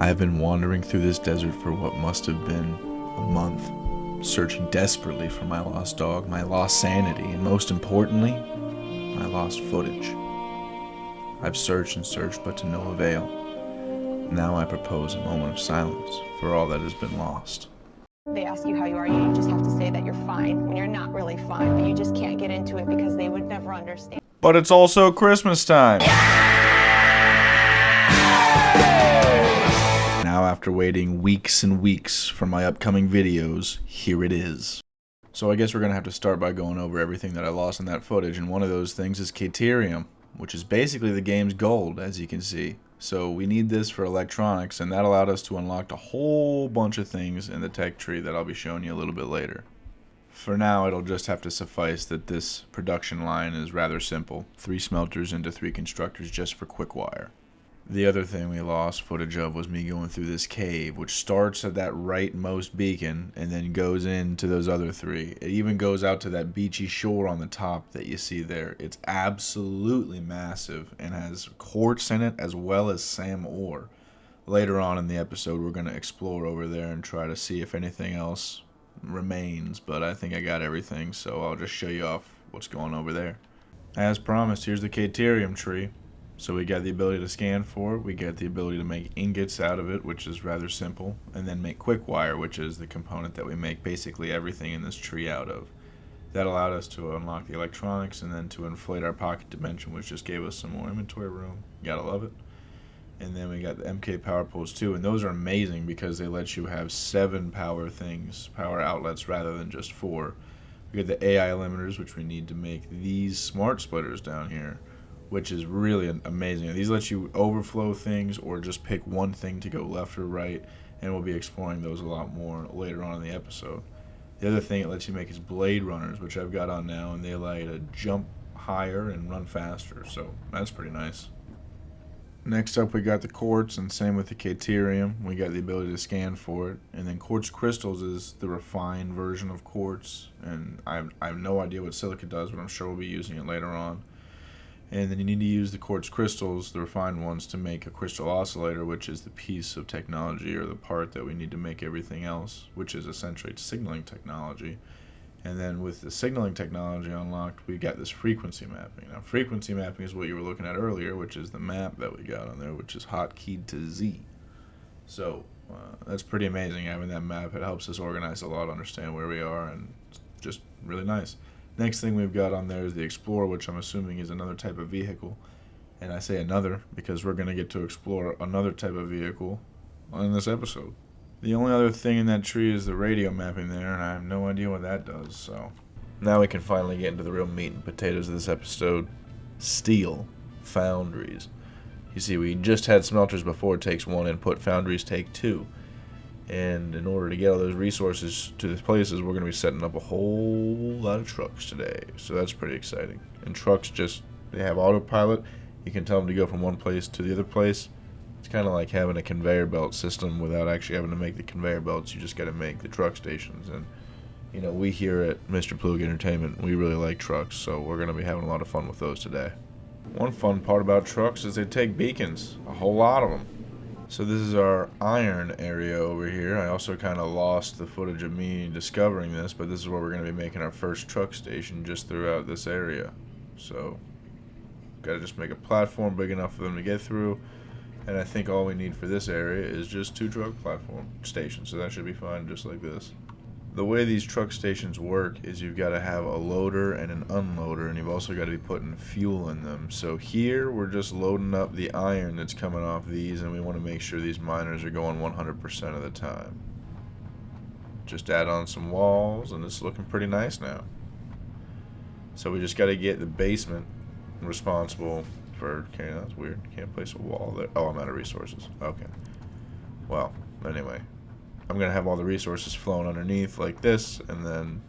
I have been wandering through this desert for what must have been a month, searching desperately for my lost dog, my lost sanity, and most importantly, my lost footage. I've searched and searched, but to no avail. Now I propose a moment of silence for all that has been lost. They ask you how you are, you just have to say that you're fine when you're not really fine, but you just can't get into it because they would never understand. But it's also Christmas time! Now, after waiting weeks and weeks for my upcoming videos, here it is. So I guess we're going to have to start by going over everything that I lost in that footage, and one of those things is Caterium, which is basically the game's gold, as you can see. So we need this for electronics, and that allowed us to unlock a whole bunch of things in the tech tree that I'll be showing you a little bit later. For now, it'll just have to suffice that this production line is rather simple. 3 smelters into 3 constructors just for quick wire. The other thing we lost footage of was me going through this cave, which starts at that rightmost beacon and then goes into those other 3. It even goes out to that beachy shore on the top that you see there. It's absolutely massive and has quartz in it as well as SAM ore. Later on in the episode, we're going to explore over there and try to see if anything else remains, but I think I got everything, so I'll just show you off what's going over there. As promised, here's the Caterium tree. So we got the ability to scan for it, we got the ability to make ingots out of it, which is rather simple, and then make quick wire, which is the component that we make basically everything in this tree out of. That allowed us to unlock the electronics and then to inflate our pocket dimension, which just gave us some more inventory room. Gotta love it. And then we got the MK power poles too, and those are amazing because they let you have 7 power outlets rather than just 4. We got the AI limiters, which we need to make these smart splitters down here, which is really amazing. These let you overflow things or just pick one thing to go left or right, and we'll be exploring those a lot more later on in the episode. The other thing it lets you make is blade runners, which I've got on now, and they allow you to jump higher and run faster, so that's pretty nice. Next up, we got the quartz, and same with the Caterium. We got the ability to scan for it. And then quartz crystals is the refined version of quartz, and I have no idea what silica does, but I'm sure we'll be using it later on. And then you need to use the quartz crystals, the refined ones, to make a crystal oscillator, which is the piece of technology or the part that we need to make everything else, which is essentially signaling technology. And then with the signaling technology unlocked, we got this frequency mapping. Now, frequency mapping is what you were looking at earlier, which is the map that we got on there, which is hotkeyed to Z. So that's pretty amazing having that map. It helps us organize a lot, understand where we are, and it's just really nice. Next thing we've got on there is the Explorer, which I'm assuming is another type of vehicle. And I say another because we're going to get to explore another type of vehicle in this episode. The only other thing in that tree is the radio mapping there, and I have no idea what that does, so. Now we can finally get into the real meat and potatoes of this episode. Steel foundries. You see, we just had smelters before. It takes 1 input. Foundries take 2. And in order to get all those resources to these places, we're going to be setting up a whole lot of trucks today. So that's pretty exciting. And trucks they have autopilot. You can tell them to go from one place to the other place. It's kind of like having a conveyor belt system without actually having to make the conveyor belts. You just got to make the truck stations. And, you know, we here at Mr. Plug Entertainment, we really like trucks. So we're going to be having a lot of fun with those today. One fun part about trucks is they take beacons. A whole lot of them. So this is our iron area over here. I also kind of lost the footage of me discovering this, but this is where we're going to be making our first truck station just throughout this area. So, got to just make a platform big enough for them to get through, and I think all we need for this area is just 2 truck platform stations, so that should be fine just like this. The way these truck stations work is you've got to have a loader and an unloader, and you've also got to be putting fuel in them. So here we're just loading up the iron that's coming off these, and we want to make sure these miners are going 100% of the time. Just add on some walls, and it's looking pretty nice now. So we just got to get the basement responsible for, okay, that's weird, can't place a wall there. Oh, I'm out of resources. Okay. Well, anyway. I'm going to have all the resources flowing underneath like this, and then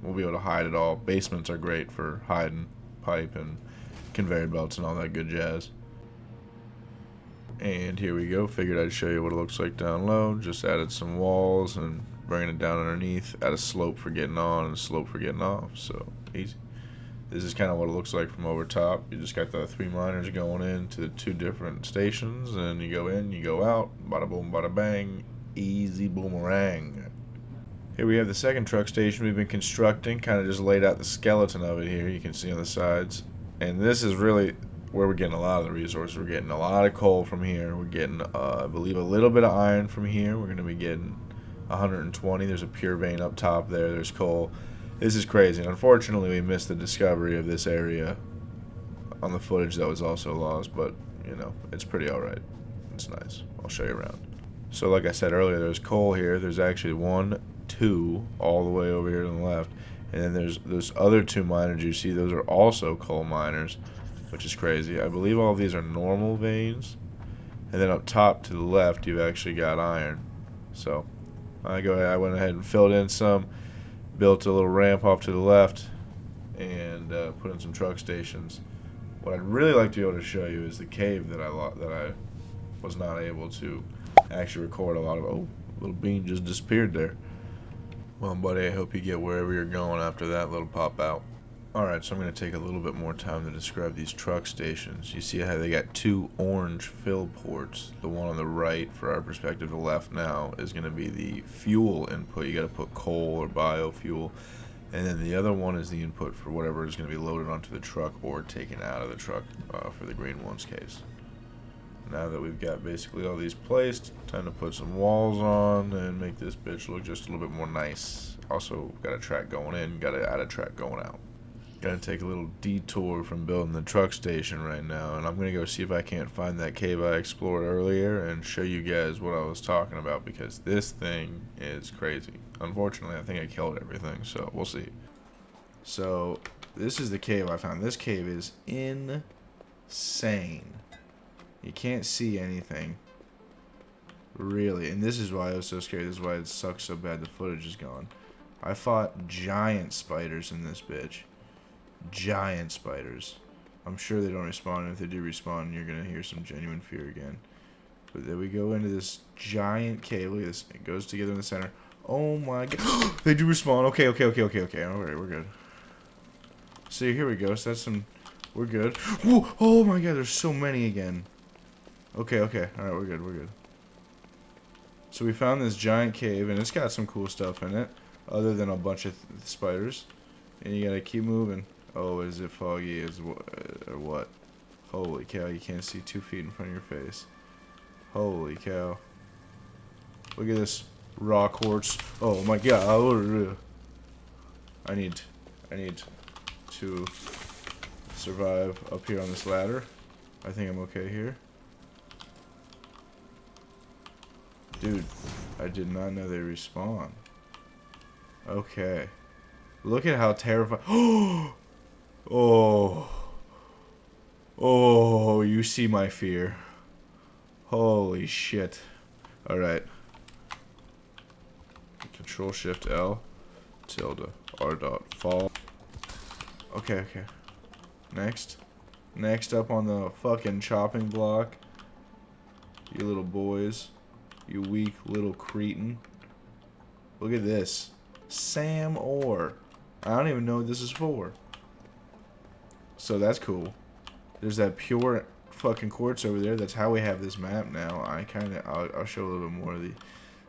we'll be able to hide it all. Basements are great for hiding pipe and conveyor belts and all that good jazz. And here we go. Figured I'd show you what it looks like down low. Just added some walls and bringing it down underneath. Add a slope for getting on and a slope for getting off. So easy. This is kind of what it looks like from over top. You just got the 3 miners going into the 2 different stations, and you go in, you go out, bada boom, bada bang, easy boomerang. Here we have the second truck station we've been constructing, kind of just laid out the skeleton of it here, you can see on the sides. And this is really where we're getting a lot of the resources. We're getting a lot of coal from here. We're getting, I believe, a little bit of iron from here. We're going to be getting 120. There's a pure vein up top there. There's coal. This is crazy. Unfortunately, we missed the discovery of this area on the footage that was also lost, but, you know, it's pretty alright. It's nice. I'll show you around. So, like I said earlier, there's coal here. There's actually 1, 2, all the way over here to the left. And then there's those other 2 miners you see. Those are also coal miners, which is crazy. I believe all of these are normal veins. And then up top to the left, you've actually got iron. So, I went ahead and filled in some. Built a little ramp off to the left and put in some truck stations. What I'd really like to be able to show you is the cave that I was not able to actually record a lot of. Oh, little bean just disappeared there. Well, buddy, I hope you get wherever you're going after that little pop out. Alright, so I'm going to take a little bit more time to describe these truck stations. You see how they got 2 orange fill ports. The one on the right, for our perspective, the left now, is going to be the fuel input. You got to put coal or biofuel. And then the other one is the input for whatever is going to be loaded onto the truck or taken out of the truck for the green one's case. Now that we've got basically all these placed, time to put some walls on and make this bitch look just a little bit more nice. Also, got a track going in, got to add a track going out. Gotta take a little detour from building the truck station right now, and I'm gonna go see if I can't find that cave I explored earlier and show you guys what I was talking about, because this thing is crazy. Unfortunately, I think I killed everything, so we'll see. So this is the cave I found. This cave is insane. You can't see anything, really, and this is why I was so scared. This is why it sucks so bad the footage is gone. I fought giant spiders in this bitch. Giant spiders. I'm sure they don't respawn, and if they do respawn, you're gonna hear some genuine fear again. But then we go into this giant cave. Look at this. It goes together in the center. Oh my god. They do respawn. Okay. Alright, we're good. See, here we go. So that's some. We're good. Whoa. Oh my god, there's so many again. Okay. Alright, we're good. So we found this giant cave, and it's got some cool stuff in it, other than a bunch of spiders. And you gotta keep moving. Oh, is it foggy or what? Holy cow, you can't see 2 feet in front of your face. Holy cow. Look at this raw quartz. Oh my god. I need to survive up here on this ladder. I think I'm okay here. Dude, I did not know they respawn. Okay. Look at how terrifying. Oh, you see my fear. Holy shit. Alright. Control Shift L. Tilde. R dot. Fall. Okay. Next. Next up on the fucking chopping block. You little boys. You weak little cretin. Look at this. Sam ore. I don't even know what this is for. So that's cool. There's that pure fucking quartz over there. That's how we have this map now. I'll show a little bit more of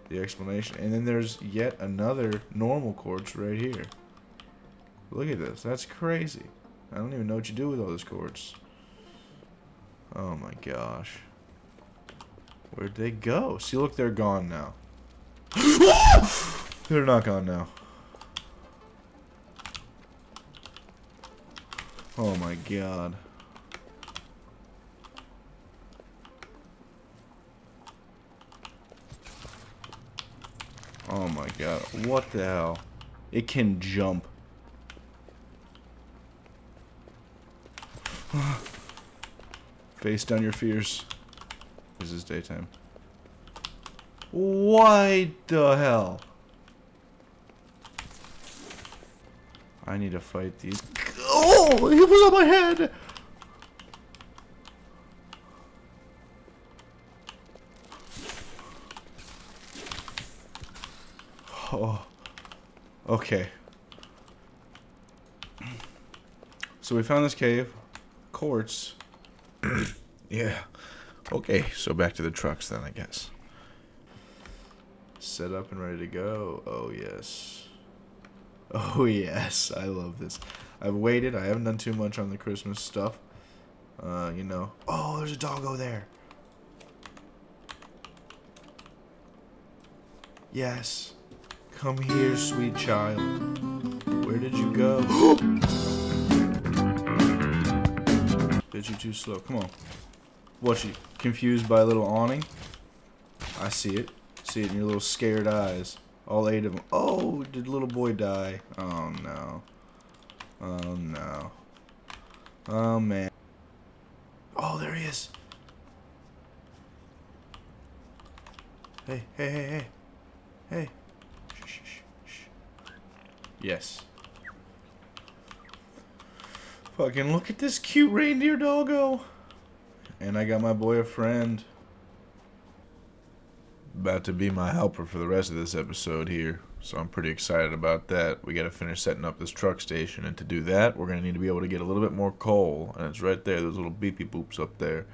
the explanation. And then there's yet another normal quartz right here. Look at this. That's crazy. I don't even know what you do with all this quartz. Oh my gosh. Where'd they go? See, look, they're gone now. They're not gone now. Oh my god. Oh my god. What the hell? It can jump. Face down your fears. This is daytime. What the hell? I need to fight these. Oh, he was on my head. Oh, okay. So we found this cave. Quartz. Yeah. Okay, so back to the trucks then, I guess. Set up and ready to go. Oh, yes. Oh, yes. I love this. I've waited. I haven't done too much on the Christmas stuff. You know. Oh, there's a doggo there. Yes. Come here, sweet child. Where did you go? Bitch, you too slow. Come on. What, you confused by a little awning? I see it. See it in your little scared eyes. All 8 of them. Oh, did little boy die? Oh, no. Oh, no. Oh, man. Oh, there he is. Hey, hey, hey, hey. Hey. Shh, shh, shh, shh. Yes. Fucking look at this cute reindeer doggo. And I got my boy a friend. About to be my helper for the rest of this episode here. So I'm pretty excited about that. We gotta finish setting up this truck station. And to do that, we're gonna need to be able to get a little bit more coal. And it's right there, those little beepy boops up there.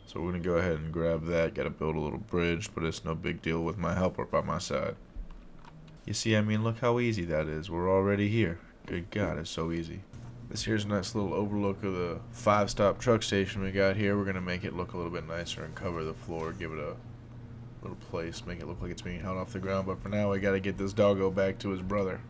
So we're gonna go ahead and grab that. Gotta build a little bridge, but it's no big deal with my helper by my side. You see, I mean, look how easy that is. We're already here. Good God, it's so easy. This here's a nice little overlook of the 5-stop truck station we got here. We're gonna make it look a little bit nicer and cover the floor, give it a little place, make it look like it's being held off the ground. But for now, we gotta get this doggo back to his brother.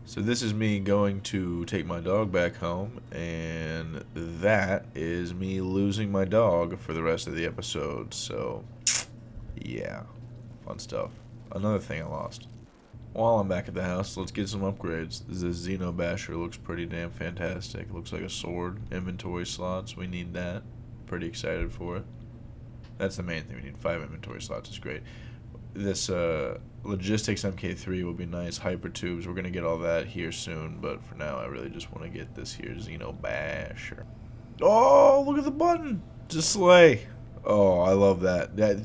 So this is me going to take my dog back home, and that is me losing my dog for the rest of the episode. So yeah, fun stuff. Another thing I lost. While I'm back at the house, let's get some upgrades. This Xeno Basher looks pretty damn fantastic. Looks like a sword. Inventory slots, we need that. Pretty excited for it. That's the main thing. We need 5 inventory slots. It's great. This Logistics MK3 will be nice. Hyper tubes. We're gonna get all that here soon. But for now, I really just want to get this here Xeno Basher. Oh, look at the button. Just Sleigh. Oh, I love that. That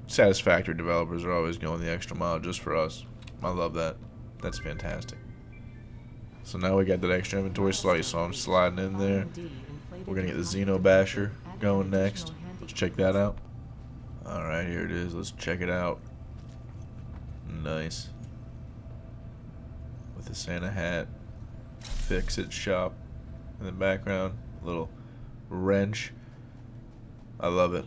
Satisfactory developers are always going the extra mile just for us. I love that. That's fantastic. So now we got that extra inventory slot, so I'm sliding in there. We're gonna get the Xeno Basher going next. Let's check that out. Alright, here it is. Let's check it out. Nice. With the Santa hat. Fix-It shop in the background. Little wrench. I love it.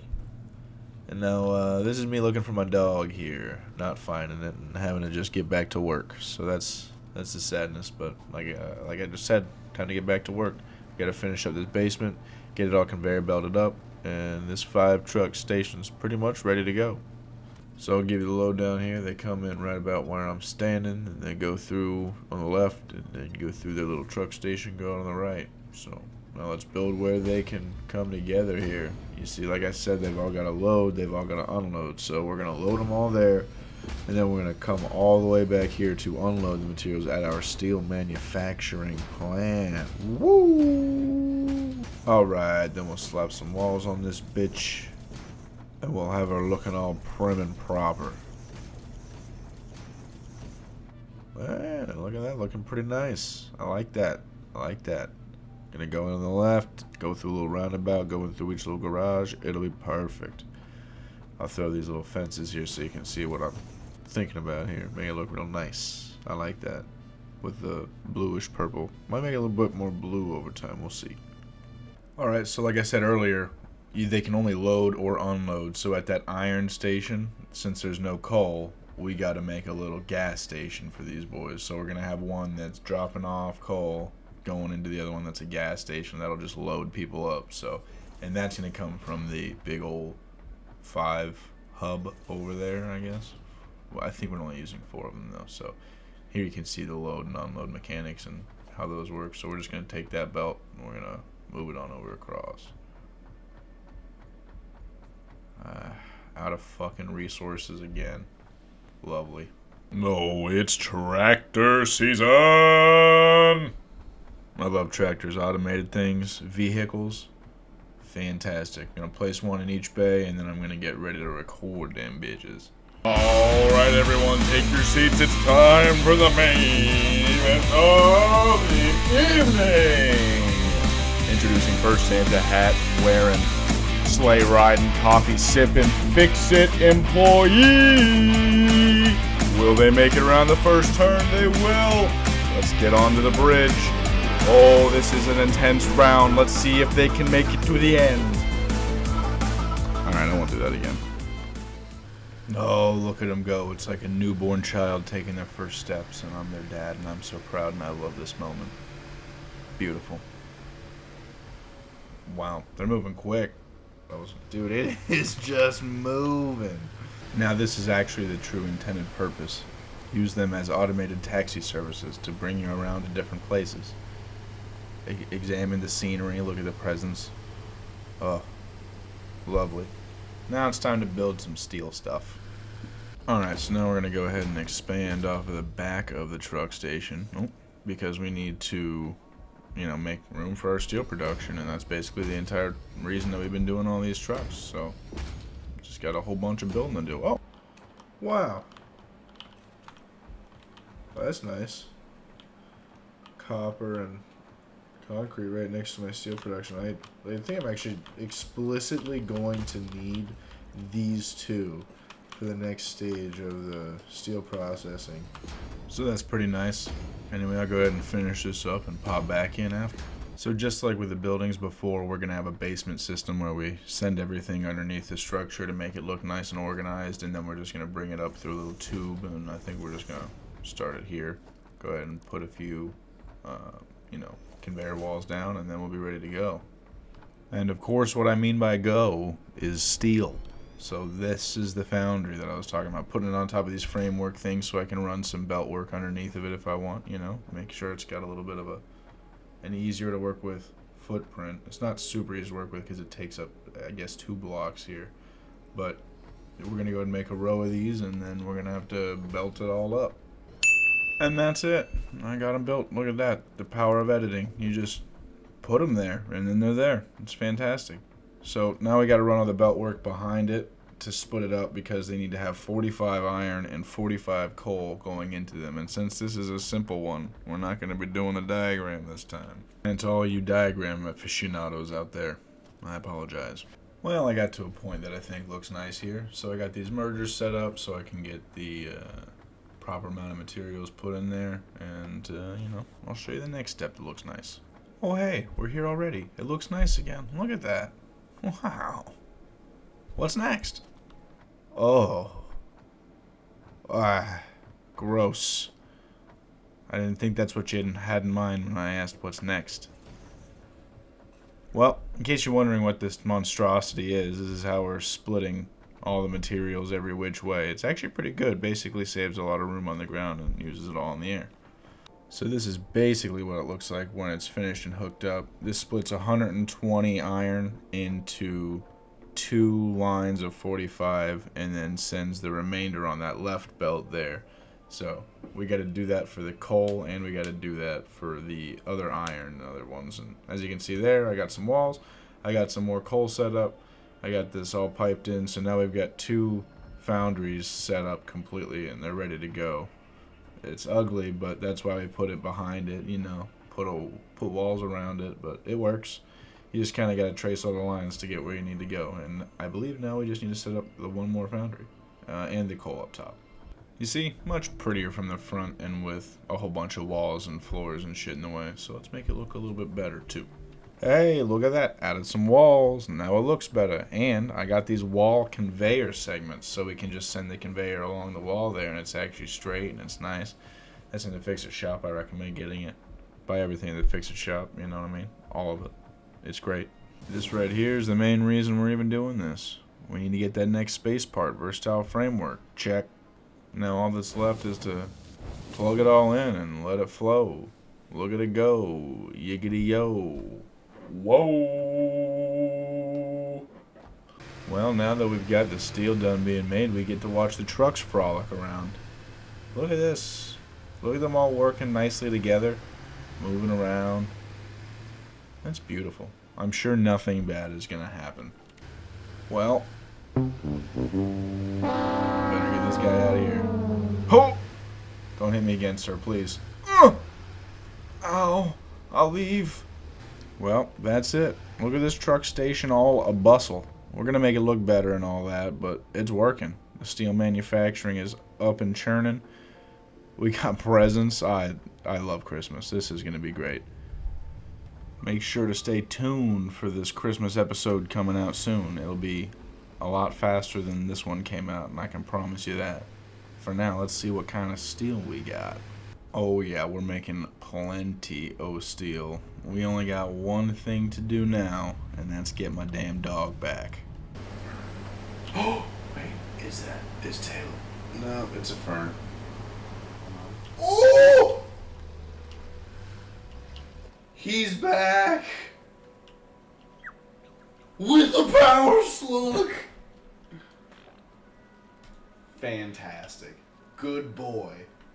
And now this is me looking for my dog here, not finding it and having to just get back to work. So that's the sadness. But like I just said, time to get back to work. Got to finish up this basement, get it all conveyor belted up, and this 5-truck station's pretty much ready to go. So I'll give you the lowdown here. They come in right about where I'm standing, and they go through on the left, and then go through their little truck station, go on the right. So now let's build where they can come together here. You see, like I said, they've all got to load, they've all got to unload. So we're going to load them all there, and then we're going to come all the way back here to unload the materials at our steel manufacturing plant. Woo! Alright, then we'll slap some walls on this bitch, and we'll have her looking all prim and proper. Man, look at that, looking pretty nice. I like that. I like that. Gonna go in on the left, go through a little roundabout, go in through each little garage. It'll be perfect. I'll throw these little fences here so you can see what I'm thinking about here. Make it look real nice. I like that. With the bluish purple. Might make it a little bit more blue over time. We'll see. Alright, so like I said earlier, they can only load or unload. So at that iron station, since there's no coal, we got to make a little gas station for these boys. So we're going to have one that's dropping off coal, going into the other one that's a gas station. That'll just load people up. So, and that's going to come from the big old 5 hub over there, I guess. Well, I think we're only using 4 of them though. So here you can see the load and unload mechanics and how those work. So we're just going to take that belt and we're going to move it on over across. Out of fucking resources again. Lovely. No, it's tractor season! I love tractors, automated things, vehicles. Fantastic. Gonna place one in each bay, and then I'm gonna get ready to record them bitches. Alright everyone, take your seats. It's time for the main event of the evening! Introducing first Santa hat wearing, sleigh riding, coffee sipping, fix-it employee. Will they make it around the first turn? They will. Let's get onto the bridge. Oh, this is an intense round. Let's see if they can make it to the end. Alright, I won't do that again. Oh, look at them go. It's like a newborn child taking their first steps, and I'm their dad, and I'm so proud, and I love this moment. Beautiful. Wow, they're moving quick. Dude, it is just moving. Now, this is actually the true intended purpose. Use them as automated taxi services to bring you around to different places. Examine the scenery, look at the presents. Oh, lovely. Now it's time to build some steel stuff. Alright, so now we're going to go ahead and expand off of the back of the truck station. Because we need to, make room for our steel production. And that's basically the entire reason that we've been doing all these trucks. So, just got a whole bunch of building to do. Oh, wow. That's nice. Copper and concrete right next to my steel production. I think I'm actually explicitly going to need these two for the next stage of the steel processing. So that's pretty nice. Anyway, I'll go ahead and finish this up and pop back in after. So just like with the buildings before, we're going to have a basement system where we send everything underneath the structure to make it look nice and organized, and then we're just going to bring it up through a little tube, and I think we're just going to start it here. Go ahead and put a few, conveyor walls down, and then we'll be ready to go. And of course, what I mean by go is steel. So this is the foundry that I was talking about, putting it on top of these framework things so I can run some belt work underneath of it if I want, make sure it's got a little bit of an easier to work with footprint. It's not super easy to work with because it takes up, I guess, 2 blocks here. But we're going to go ahead and make a row of these, and then we're going to have to belt it all up. And that's it. I got them built. Look at that. The power of editing. You just put them there, and then they're there. It's fantastic. So now we got to run all the belt work behind it to split it up because they need to have 45 iron and 45 coal going into them. And since this is a simple one, we're not going to be doing a diagram this time. And to all you diagram aficionados out there, I apologize. Well, I got to a point that I think looks nice here. So I got these mergers set up so I can get the proper amount of materials put in there. And, I'll show you the next step that looks nice. Oh, hey, we're here already. It looks nice again. Look at that. Wow. What's next? Oh. Gross. I didn't think that's what you had in mind when I asked what's next. Well, in case you're wondering what this monstrosity is, this is how we're splitting all the materials every which way. It's actually pretty good. Basically saves a lot of room on the ground and uses it all in the air. So this is basically what it looks like when it's finished and hooked up. This splits 120 iron into 2 lines of 45 and then sends the remainder on that left belt there. So we got to do that for the coal, and we got to do that for the other iron, the other ones. And as you can see there, I got some walls. I got some more coal set up. I got this all piped in. So now we've got 2 foundries set up completely, and they're ready to go. It's ugly, but that's why we put it behind it, put walls around it, but it works. You just kind of got to trace all the lines to get where you need to go. And I believe now we just need to set up the one more foundry and the coal up top. You see, much prettier from the front and with a whole bunch of walls and floors and shit in the way. So let's make it look a little bit better too. Hey, look at that. Added some walls. Now it looks better. And I got these wall conveyor segments so we can just send the conveyor along the wall there, and it's actually straight and it's nice. That's in the Fix-It shop. I recommend getting it. Buy everything at the Fix-It shop, you know what I mean? All of it. It's great. This right here is the main reason we're even doing this. We need to get that next space part, versatile framework. Check. Now all that's left is to plug it all in and let it flow. Look at it go. Yiggity yo. Whoa! Well, now that we've got the steel done being made, we get to watch the trucks frolic around. Look at this. Look at them all working nicely together, moving around. That's beautiful. I'm sure nothing bad is going to happen. Well, better get this guy out of here. Oh! Don't hit me again, sir, please. Ow! I'll leave. Well, that's it. Look at this truck station all a bustle. We're going to make it look better and all that, but it's working. The steel manufacturing is up and churning. We got presents. I love Christmas. This is going to be great. Make sure to stay tuned for this Christmas episode coming out soon. It'll be a lot faster than this one came out, and I can promise you that. For now, let's see what kind of steel we got. Oh yeah, we're making plenty of steel. We only got one thing to do now, and that's get my damn dog back. Oh, wait, is that his tail? No, it's a fern. Oh! He's back! With a power slug! Fantastic. Good boy.